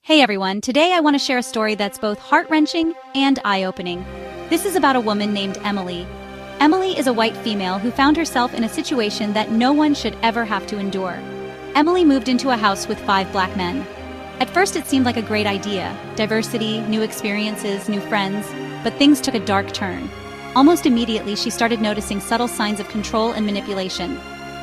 Hey everyone, today I want to share a story that's both heart-wrenching and eye-opening. This is about a woman named Emily. Emily is a white female who found herself in a situation that no one should ever have to endure. Emily moved into a house with 5 black men. At first it seemed like a great idea, diversity, new experiences, new friends, but things took a dark turn. Almost immediately she started noticing subtle signs of control and manipulation.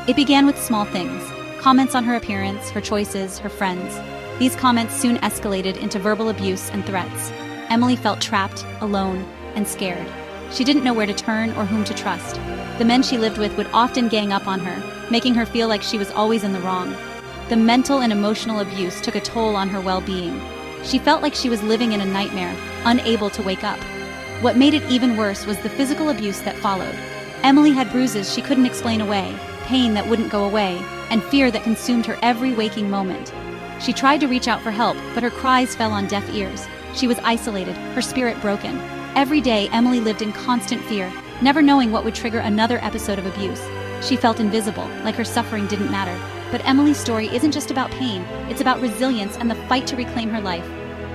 It began with small things, comments on her appearance, her choices, her friends. These comments soon escalated into verbal abuse and threats. Emily felt trapped, alone, and scared. She didn't know where to turn or whom to trust. The men she lived with would often gang up on her, making her feel like she was always in the wrong. The mental and emotional abuse took a toll on her well-being. She felt like she was living in a nightmare, unable to wake up. What made it even worse was the physical abuse that followed. Emily had bruises she couldn't explain away, pain that wouldn't go away, and fear that consumed her every waking moment. She tried to reach out for help, but her cries fell on deaf ears. She was isolated, her spirit broken. Every day, Emily lived in constant fear, never knowing what would trigger another episode of abuse. She felt invisible, like her suffering didn't matter. But Emily's story isn't just about pain, it's about resilience and the fight to reclaim her life.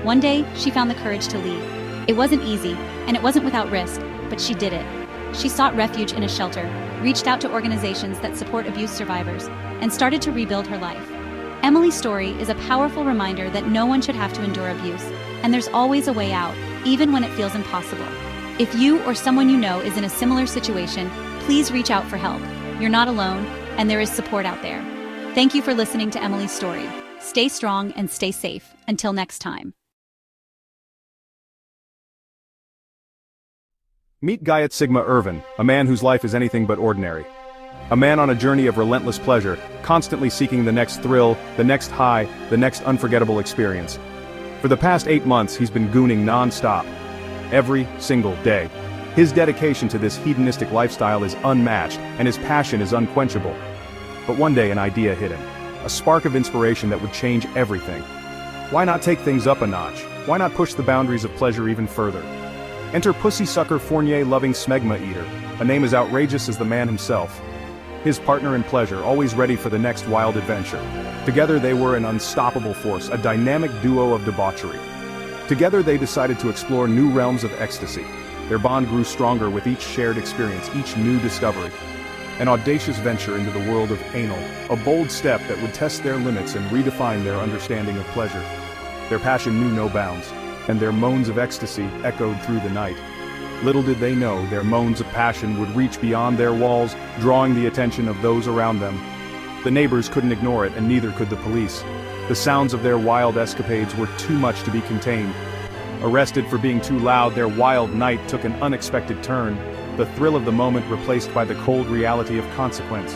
One day, she found the courage to leave. It wasn't easy, and it wasn't without risk, but she did it. She sought refuge in a shelter, reached out to organizations that support abuse survivors, and started to rebuild her life. Emily's story is a powerful reminder that no one should have to endure abuse, and there's always a way out, even when it feels impossible. If you or someone you know is in a similar situation, please reach out for help. You're not alone, and there is support out there. Thank you for listening to Emily's story. Stay strong and stay safe. Until next time. Meet Guyot Sigma Irvin, a man whose life is anything but ordinary. A man on a journey of relentless pleasure, constantly seeking the next thrill, the next high, the next unforgettable experience. For the past 8 months, he's been gooning non-stop. Every single day. His dedication to this hedonistic lifestyle is unmatched, and his passion is unquenchable. But one day an idea hit him. A spark of inspiration that would change everything. Why not take things up a notch? Why not push the boundaries of pleasure even further? Enter pussy sucker Fournier-loving smegma eater, a name as outrageous as the man himself. His partner in pleasure, always ready for the next wild adventure. Together they were an unstoppable force, a dynamic duo of debauchery. Together they decided to explore new realms of ecstasy. Their bond grew stronger with each shared experience, each new discovery. An audacious venture into the world of anal, a bold step that would test their limits and redefine their understanding of pleasure. Their passion knew no bounds, and their moans of ecstasy echoed through the night. Little did they know their moans of passion would reach beyond their walls, drawing the attention of those around them. The neighbors couldn't ignore it, and neither could the police. The sounds of their wild escapades were too much to be contained. Arrested for being too loud, their wild night took an unexpected turn, the thrill of the moment replaced by the cold reality of consequence.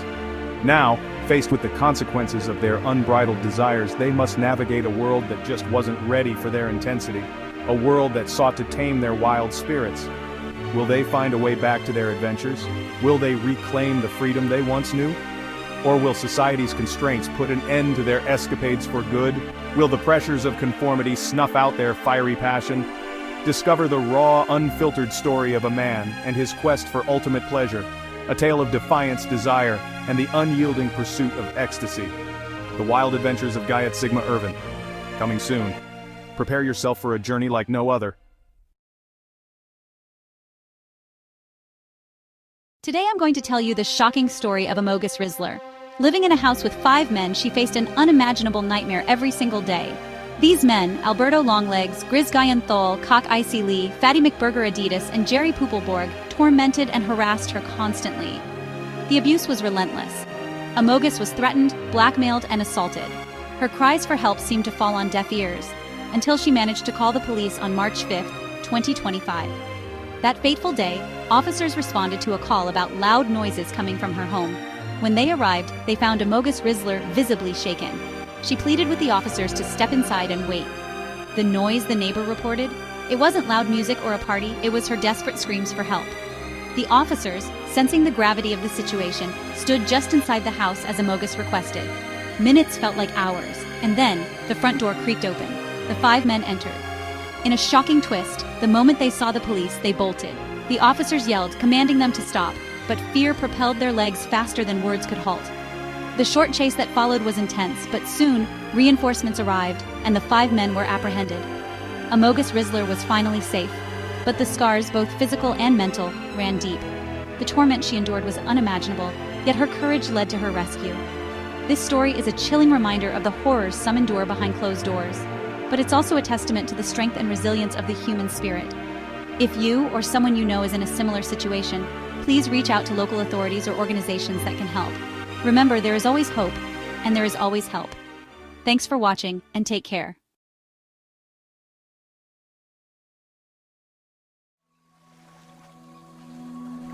Now, faced with the consequences of their unbridled desires, they must navigate a world that just wasn't ready for their intensity, a world that sought to tame their wild spirits. Will they find a way back to their adventures? Will they reclaim the freedom they once knew? Or will society's constraints put an end to their escapades for good? Will the pressures of conformity snuff out their fiery passion? Discover the raw, unfiltered story of a man and his quest for ultimate pleasure, a tale of defiance, desire, and the unyielding pursuit of ecstasy. The Wild Adventures of Guyot Sigma Irvin. Coming soon. Prepare yourself for a journey like no other. Today I'm going to tell you the shocking story of Amogus Rizzler. Living in a house with 5 men, she faced an unimaginable nightmare every single day. These men, Alberto Longlegs, Grizz Guyan Thol, Cock Icy Lee, Fatty McBurger Adidas, and Jerry Poopleborg, tormented and harassed her constantly. The abuse was relentless. Amogus was threatened, blackmailed, and assaulted. Her cries for help seemed to fall on deaf ears, until she managed to call the police on March 5, 2025. That fateful day, officers responded to a call about loud noises coming from her home. When they arrived, they found Amogus Rizzler visibly shaken. She pleaded with the officers to step inside and wait. The noise, the neighbor reported, it wasn't loud music or a party, it was her desperate screams for help. The officers, sensing the gravity of the situation, stood just inside the house as Amogus requested. Minutes felt like hours, and then the front door creaked open. The 5 men entered. In a shocking twist, the moment they saw the police, they bolted. The officers yelled, commanding them to stop, but fear propelled their legs faster than words could halt. The short chase that followed was intense, but soon, reinforcements arrived, and the 5 men were apprehended. Amogus Rizzler was finally safe, but the scars, both physical and mental, ran deep. The torment she endured was unimaginable, yet her courage led to her rescue. This story is a chilling reminder of the horrors some endure behind closed doors, but it's also a testament to the strength and resilience of the human spirit. If you or someone you know is in a similar situation, please reach out to local authorities or organizations that can help. Remember, there is always hope, and there is always help. Thanks for watching, and take care.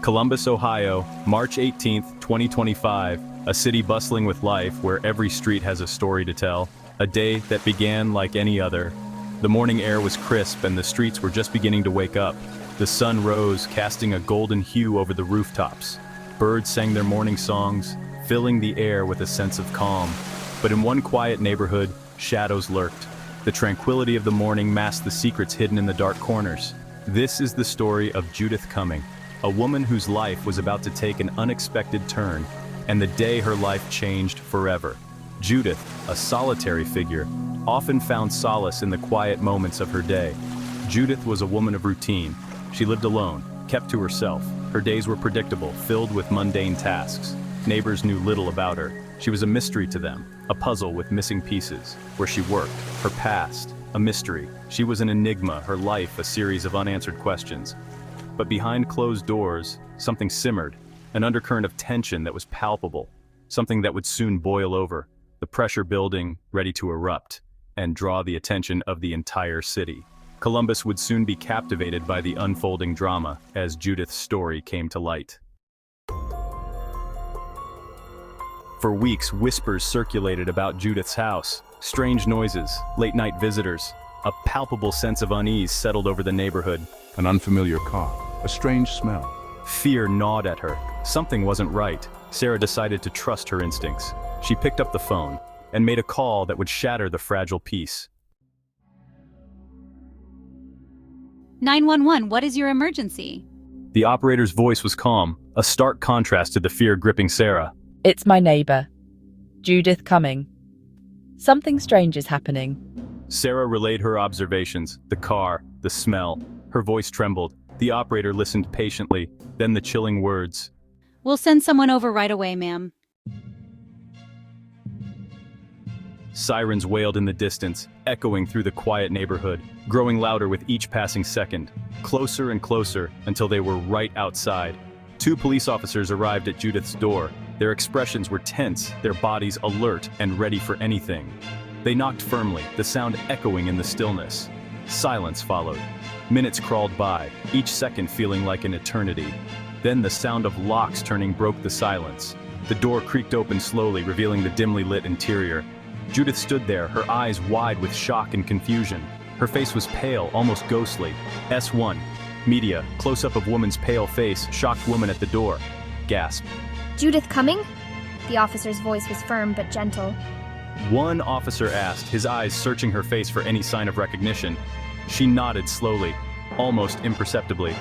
Columbus, Ohio, March 18, 2025, a city bustling with life where every street has a story to tell, a day that began like any other. The morning air was crisp and the streets were just beginning to wake up. The sun rose, casting a golden hue over the rooftops. Birds sang their morning songs, filling the air with a sense of calm. But in one quiet neighborhood, shadows lurked. The tranquility of the morning masked the secrets hidden in the dark corners. This is the story of Judith Cumming, a woman whose life was about to take an unexpected turn, and the day her life changed forever. Judith, a solitary figure, often found solace in the quiet moments of her day. Judith was a woman of routine. She lived alone, kept to herself. Her days were predictable, filled with mundane tasks. Neighbors knew little about her. She was a mystery to them, a puzzle with missing pieces. Where she worked, her past, a mystery. She was an enigma, her life a series of unanswered questions. But behind closed doors, something simmered, an undercurrent of tension that was palpable, something that would soon boil over, the pressure building, ready to erupt, and draw the attention of the entire city. Columbus would soon be captivated by the unfolding drama as Judith's story came to light. For weeks, whispers circulated about Judith's house. Strange noises, late-night visitors. A palpable sense of unease settled over the neighborhood. An unfamiliar cough, a strange smell. Fear gnawed at her. Something wasn't right. Sarah decided to trust her instincts. She picked up the phone and made a call that would shatter the fragile peace. 911, what is your emergency? The operator's voice was calm, a stark contrast to the fear gripping Sarah. It's my neighbor, Judith Cumming. Something strange is happening. Sarah relayed her observations, the car, the smell. Her voice trembled. The operator listened patiently, then the chilling words. We'll send someone over right away, ma'am. Sirens wailed in the distance, echoing through the quiet neighborhood, growing louder with each passing second. Closer and closer until they were right outside. 2 police officers arrived at Judith's door. Their expressions were tense, their bodies alert and ready for anything. They knocked firmly, the sound echoing in the stillness. Silence followed. Minutes crawled by, each second feeling like an eternity. Then the sound of locks turning broke the silence. The door creaked open slowly, revealing the dimly lit interior. Judith stood there, her eyes wide with shock and confusion. Her face was pale, almost ghostly. S1. Media, close-up of woman's pale face, shocked woman at the door. Gasp. Judith Cumming? The officer's voice was firm but gentle. One officer asked, his eyes searching her face for any sign of recognition. She nodded slowly, almost imperceptibly.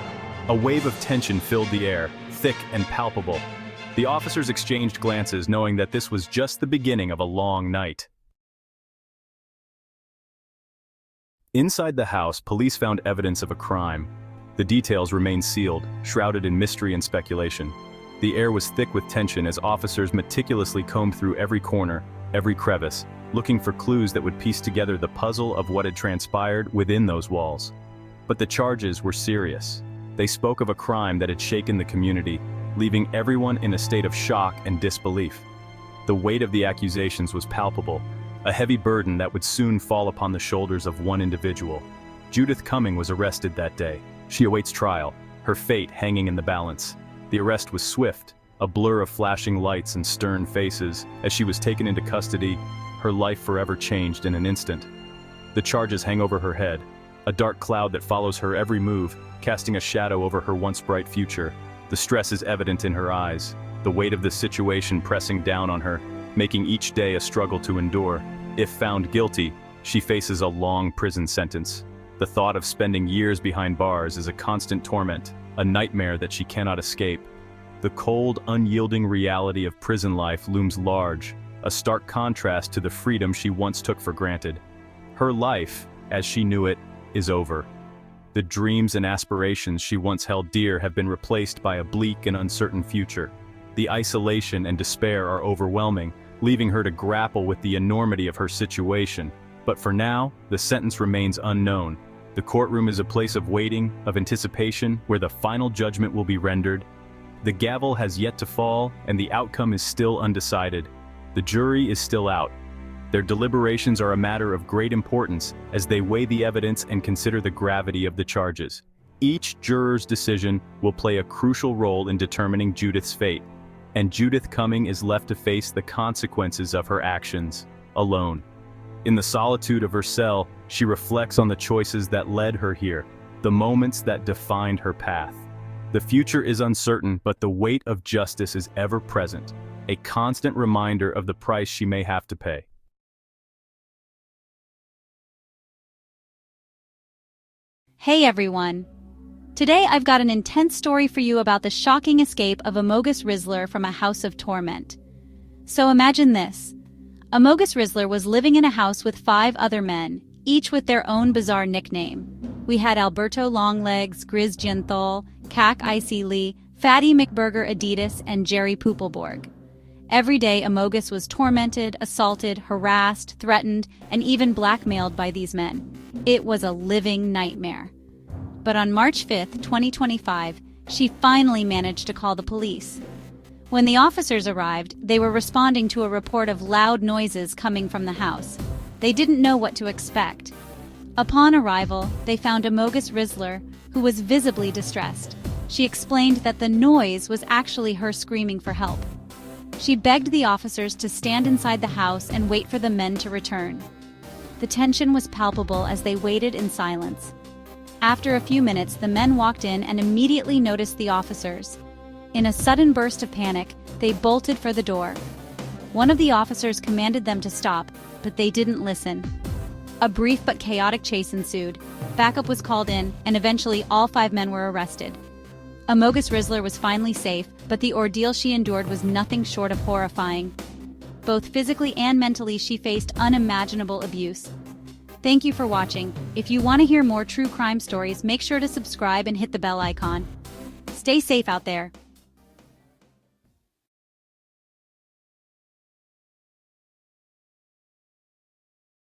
A wave of tension filled the air, thick and palpable. The officers exchanged glances, knowing that this was just the beginning of a long night. Inside the house, police found evidence of a crime. The details remained sealed, shrouded in mystery and speculation. The air was thick with tension as officers meticulously combed through every corner, every crevice, looking for clues that would piece together the puzzle of what had transpired within those walls. But the charges were serious. They spoke of a crime that had shaken the community, leaving everyone in a state of shock and disbelief. The weight of the accusations was palpable, a heavy burden that would soon fall upon the shoulders of one individual. Judith Cumming was arrested that day. She awaits trial, her fate hanging in the balance. The arrest was swift, a blur of flashing lights and stern faces. As she was taken into custody, her life forever changed in an instant. The charges hang over her head, a dark cloud that follows her every move, casting a shadow over her once bright future. The stress is evident in her eyes, the weight of the situation pressing down on her, making each day a struggle to endure. If found guilty, she faces a long prison sentence. The thought of spending years behind bars is a constant torment, a nightmare that she cannot escape. The cold, unyielding reality of prison life looms large, a stark contrast to the freedom she once took for granted. Her life, as she knew it, is over. The dreams and aspirations she once held dear have been replaced by a bleak and uncertain future. The isolation and despair are overwhelming, leaving her to grapple with the enormity of her situation. But for now, the sentence remains unknown. The courtroom is a place of waiting, of anticipation, where the final judgment will be rendered. The gavel has yet to fall, and the outcome is still undecided. The jury is still out. Their deliberations are a matter of great importance as they weigh the evidence and consider the gravity of the charges. Each juror's decision will play a crucial role in determining Judith's fate, and Judith Cumming is left to face the consequences of her actions, alone. In the solitude of her cell, she reflects on the choices that led her here, the moments that defined her path. The future is uncertain, but the weight of justice is ever present, a constant reminder of the price she may have to pay. Hey everyone! Today I've got an intense story for you about the shocking escape of Amogus Rizzler from a house of torment. So imagine this. Amogus Rizzler was living in a house with 5 other men, each with their own bizarre nickname. We had Alberto Longlegs, Grizz Genthal, Cac Icy Lee, Fatty McBurger Adidas, and Jerry Poopleborg. Every day Amogus was tormented, assaulted, harassed, threatened, and even blackmailed by these men. It was a living nightmare. But on March 5th, 2025, she finally managed to call the police. When the officers arrived, they were responding to a report of loud noises coming from the house. They didn't know what to expect. Upon arrival, they found Amogus Rizzler, who was visibly distressed. She explained that the noise was actually her screaming for help. She begged the officers to stand inside the house and wait for the men to return. The tension was palpable as they waited in silence. After a few minutes, the men walked in and immediately noticed the officers. In a sudden burst of panic, they bolted for the door. One of the officers commanded them to stop, but they didn't listen. A brief but chaotic chase ensued. Backup was called in, and eventually all 5 men were arrested. Amogus Rizzler was finally safe, but the ordeal she endured was nothing short of horrifying. Both physically and mentally, she faced unimaginable abuse. Thank you for watching. If you want to hear more true crime stories, make sure to subscribe and hit the bell icon. Stay safe out there.